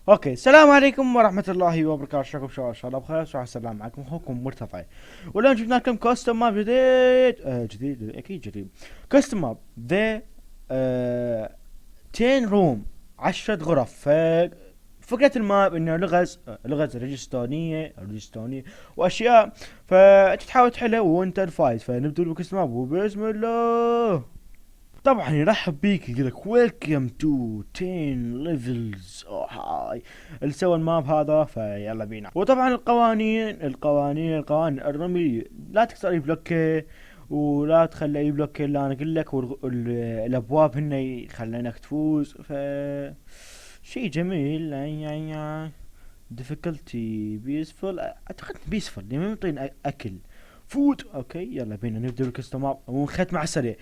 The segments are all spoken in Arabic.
اوكي، السلام عليكم ورحمة الله وبركاته. شكرا شباب، ان شاء الله بخير. صحة السلام معكم اخوكم مرتضى. واليوم جبنا لكم كاستم ماب جديد. جديد اكيد جديد. كاستم ماب ذا 10 روم، 10 غرف. فكرة الماب انه لغز رجستانية واشياء، فتحاول تحلها وانت الفايز. فنبدأ بكاستم ماب وبسم الله. طبعا يرحب بيك، يقول لك ويلكم تو 10 ليفلز. هاي اللي سوى الماب هذا، فيلا بينا. وطبعا القوانين الرمي، لا تكسر اي بلوكه، ولا تخلي اي بلوكه الا انا اقول لك. الابواب هنا يخلينك تفوز. شيء جميل. difficulty peaceful، اعتقد peaceful لما يعطينا اكل فود. اوكي يلا بينا نبدا بالكستماب ونختم على السريع.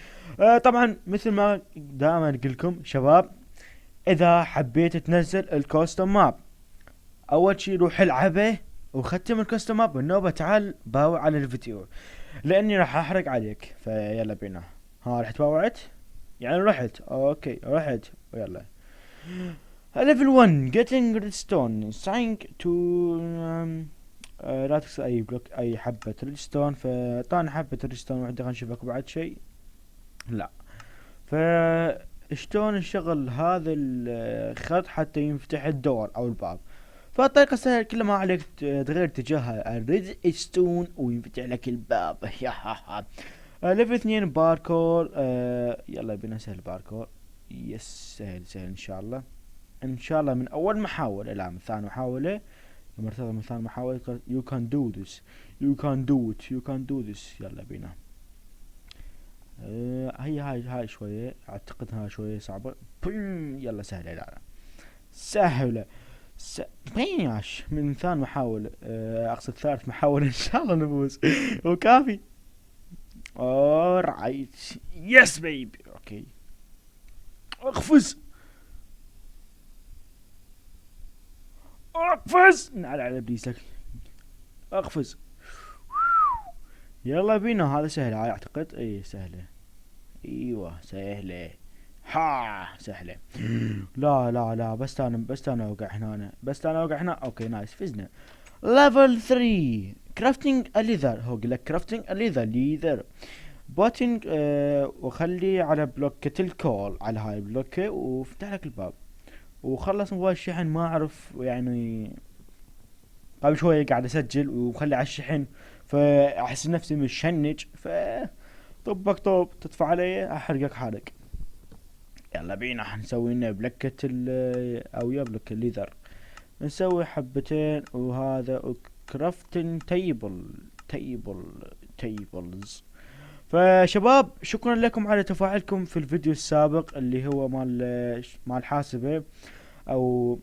طبعا مثل ما دائما اقول لكم شباب، اذا حبيت تنزل الكوستم ماب، اول شي روح العبه وختم الكوستم ماب، بالنوبه تعال باوع على الفيديو، لاني راح احرق عليك. فيلا بينا. ها رحت باوعت، يعني رحت. اوكي رحت. يلا. ليفل 1 getting redstone trying to لا تكسر اي بلوك، اي حبة ريدستون. فاعطاني حبة ريدستون واحدة، خلينا نشوف اكو بعد شيء. لا. ف شلون نشغل هذا الخط حتى ينفتح الدور او الباب؟ فالطريقة سهلة، كل ما عليك تغير اتجاه الريدستون وينفتح لك الباب. ليفل 2 باركور. يلا بينا سهل باركور. يس سهل سهل ان شاء الله. ان شاء الله من اول محاولة، لا من ثاني محاولة. مرتضى من ثاني محاولة. you can do this, you can do it, you can do this. يلا بينا. هي هاي شوية، اعتقد هاي شوية صعبة. يلا سهلة. لا سهلة. بيش من ثاني محاولة. اقصد ثالث محاولة. ان شاء الله نفوز. وكافي. alright. يس بيبي. اوكي اقفز. اقفز على ابليسك. اقفز. يلا بينا. هذا سهل هاي اعتقد. اي سهلة. ايوه سهلة. ها سهلة. لا لا لا، بس انا اوقع هنا، اوكي نايس فزنا. ليفل 3 كرافتنج الليذر. هو قال لك كرافتنج الليذر بوتنج. وخلي على بلوكة الكول، على هاي البلوكة وفتح لك الباب وخلص موبايل الشحن. ما اعرف يعني، قبل شوية قاعد اسجل وخلي على الشحن، فاحس نفسي مشنج. طبك طوب تدفع علي احرقك حرق. يلا بينا نسوي لنا بلكة او يبلك الليذر. نسوي حبتين وهذا كرافتن تيبلز. فشباب شكرا لكم على تفاعلكم في الفيديو السابق اللي هو مال حاسبة، او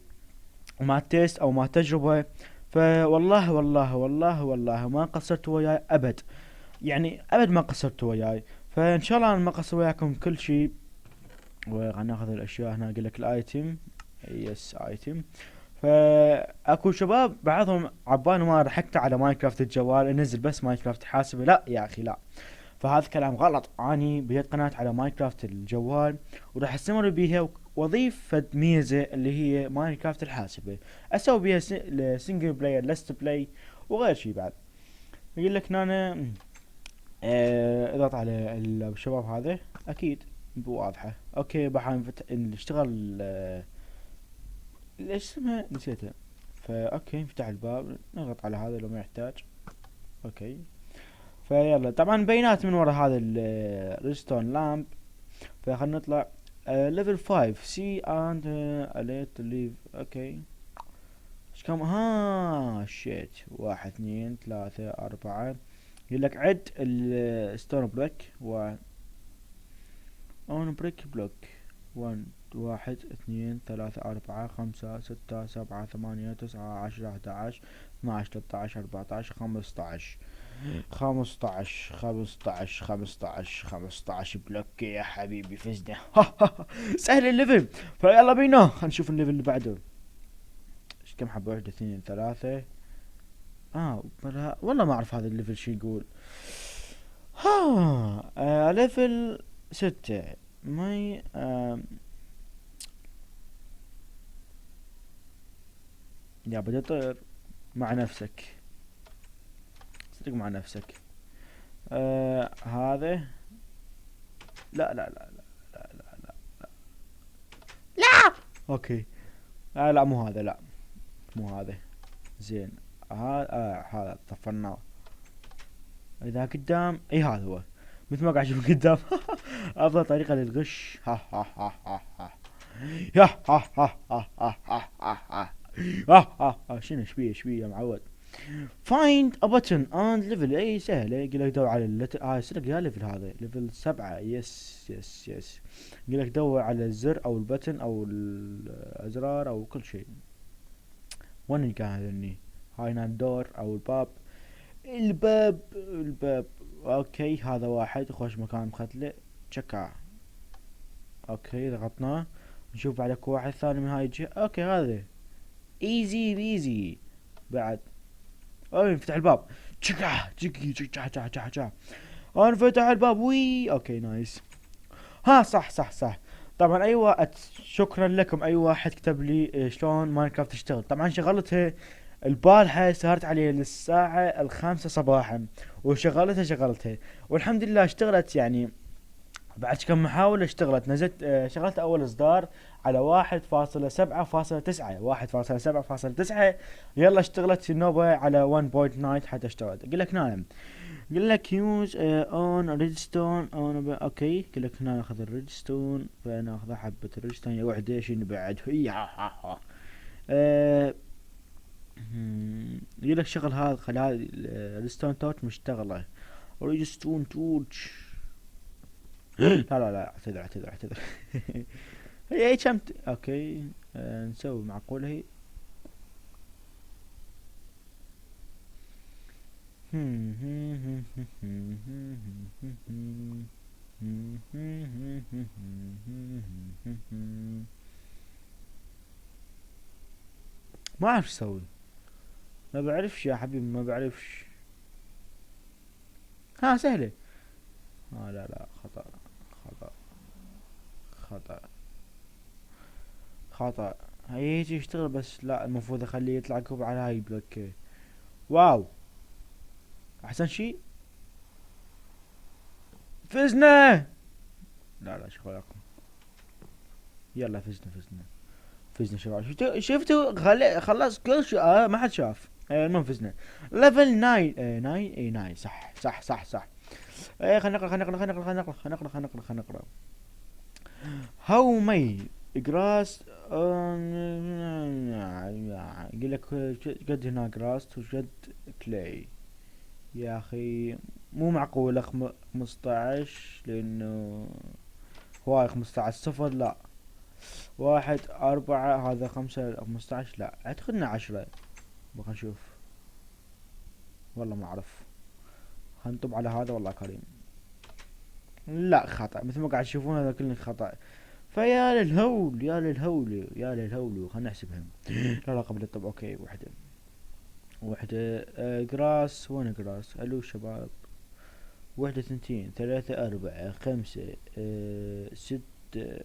مع التيست او مع التجربة. فوالله والله والله والله ما قصرتوا وياي ابد، يعني ابد ما قصرتوا وياي. فان شاء الله انا ما قصر وياكم كل شيء. وخلنا ناخذ الاشياء هنا. اقول لك الايتم. يس ايتم. فاكو شباب بعضهم عبان ما رحكت على ماينكرافت الجوال، انزل بس ماينكرافت حاسبه. لا يا اخي لا، فهذا كلام غلط. اني بيت قناة على ماينكرافت الجوال وراح استمر بيها، واضيف فد ميزة اللي هي ماينكرافت الحاسبة، اسوي بيها سنجل بلاير لست بلاي وغير شي بعد. يقول لك هنا اضغط على الشباب هذا اكيد واضحة. اوكي بحاول نشتغل. ليش اسمها نسيتها. فاوكي نفتح الباب، نضغط على هذا لو ما يحتاج. اوكي. فيلا طبعا بيانات من وراء هذا الريستون لامب. فخلنا نطلع. ليفل 5 سي اند اليت ليف. اوكي ايش كم؟ ها شيت. 1 2 3 4. يقول لك عد الستون بلوك اون بريك بلوك. 1 1 2 3 4 5 6 7 8 9 10 11 12 13 14 15. 15 بلوك يا حبيبي فزنا. سهل الليفل. فيلا بينا خلينا نشوف الليفل اللي بعده. ايش كم حبة؟ 1 2 3. والله ما اعرف هذا الليفل شو يقول. ها ليفل 6 ماي يا بدي طير مع نفسك، صدق مع نفسك. هذا لا لا لا لا لا لا لا, لا. اوكي. لا مو هذا، لا مو هذا. زين. هذا طفرناه. اذا قدام اي هذا هو، مثل ما قاعد اشوف قدام. افضل طريقة للغش. ها ها ها ها ها. يا ها ها ها ها ها ها ها. شنو شبيه يا معود. فايند ا بutton اند ليفل. اي سهله، يقول لك دور على صدق يا ليفل، هذا ليفل 7. يس. يقول لك دور على الزر او البتن او الازرار او كل شيء. وين كان هذني؟ هاي هنا الدور او الباب. الباب. اوكي هذا واحد، خوش مكان مختله. تشكع. اوكي ضغطناه. نشوف بعد اكو واحد ثاني من هاي الجهة. اوكي هذا ايزي بيزي. بعد انفتح الباب. تشكع تشكي تشكع تشكع تشكع. انفتح الباب. وي اوكي نايس. ها صح. طبعا شكرا لكم اي واحد كتب لي شلون ماينكرافت تشتغل. طبعا شغلتها البارحة، سهرت عليه للساعة 5 صباحا وشغلتها والحمد لله اشتغلت. يعني بعد كم محاولة اشتغلت. نزلت شغلت اول اصدار على 1.7.9. يلا اشتغلت النوبة على 1.9 حتى اشتغلت. اقول لك نايم. يقول لك يوز اون ريدستون اون. اوكي يقول لك هنا ناخذ الريدستون، فناخذ حبة الريدستون يا وحدة. شنو بعد؟ يقول لك شغل هذا، خلي هذه الريدستون تورش مشتغلة. ريدستون تورش. لا اعتذر. هي شمت. اوكي نسوي معقولة هي. ما اعرف ايش اسوي. ما بعرفش يا حبيبي، ما بعرفش. ها سهلة. لا خطأ. خطأ خطأ خطأ. هي يجي يشتغل بس لا، المفروض اخليه يطلع كوب على هاي بلوك. واو احسن شي. فزنا. لا شغلكم. يلا فزنا شباب. شفتوا خلص كل شيء. ما حد شاف. المهم فزنا. ليفل 9. 9 اي 9. صح. خلينا نقرا. هاو مي جراس. يقول لك قد هنا جراس وقد كلاي. يا اخي مو معقولة 15 لانه هواي 15 صفر. لا 1 4 هذا 5 15. لا اعتقد انه 10. بخل نشوف. والله ما اعرف. هنطب على هذا والله كريم. لا خطأ، مثل ما قاعد تشوفون هذا كله خطأ. فيا للهول خلنا نحسبهم. لا قبل الطب. اوكي وحدة جراس. وين جراس؟ الو شباب. 1 2 3 4 5 6.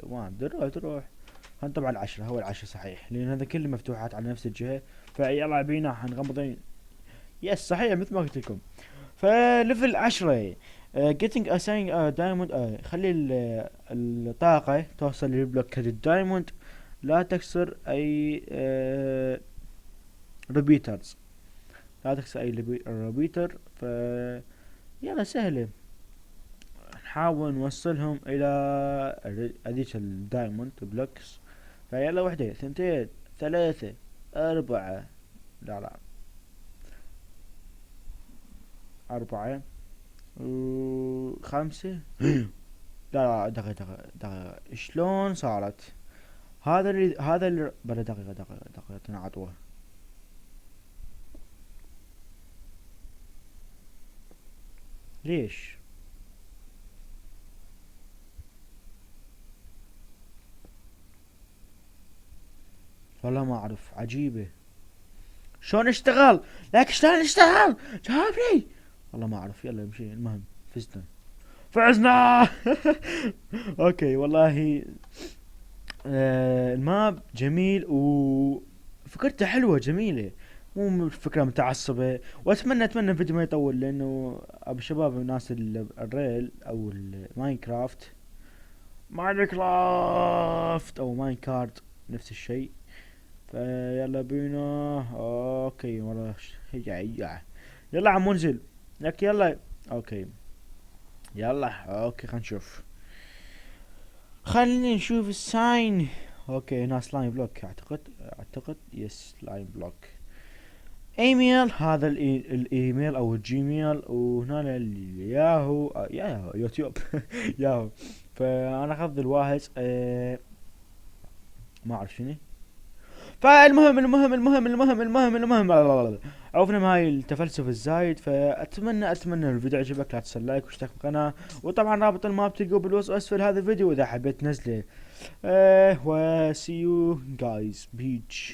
وين تروح. هنطبع ال10. هو ال10 صحيح، لان هذا كله مفتوحات على نفس الجهة. فيلا بينا حنغمضين. يس صحيح مثل ما قلت لكم. فليفل 10. getting a sign diamond. خلي الطاقة توصل للبلوك الدايموند. لا تكسر اي ريبيترز. لا تكسر اي ريبيتر. يلا سهلة. نحاول نوصلهم الى هذيك الدايموند بلوكس. فيلا 1 2 3 4. لا 4 5. لا دقيقة شلون صارت؟ هذا اللي بلا دقيقة تنعطوه. ليش؟ والله ما اعرف. عجيبة. شلون اشتغل؟ لكن شلون اشتغل؟ جاوبني. والله ما اعرف. يلا امشي. المهم فزنا. اوكي والله الماب جميل فكرته حلوة جميلة، مو فكرة متعصبة. اتمنى الفيديو ما يطول، لانه ابو شباب ناس الريل او الماينكرافت، ماينكرافت او ماينكارت نفس الشيء. فيلا بينا. اوكي والله هيا يلا عم منزل لك يلا. اوكي يلا. اوكي خلينا نشوف، خلينا نشوف الساين. اوكي هنا سلايم بلوك، اعتقد يس سلايم بلوك. ايميل، هذا الايميل او الجيميل، وهنا الياهو ياهو يوتيوب ياهو. فانا اخذ الواحد ما اعرف شنو. فالمهم عرفنا من هاي التفلسف الزايد. فاتمنى الفيديو عجبك، لا تنسى لايك واشترك في القناه، وطبعا رابط الماب تلقوه بالوصف اسفل هذا الفيديو اذا حبيت تنزله. و see you guys beach.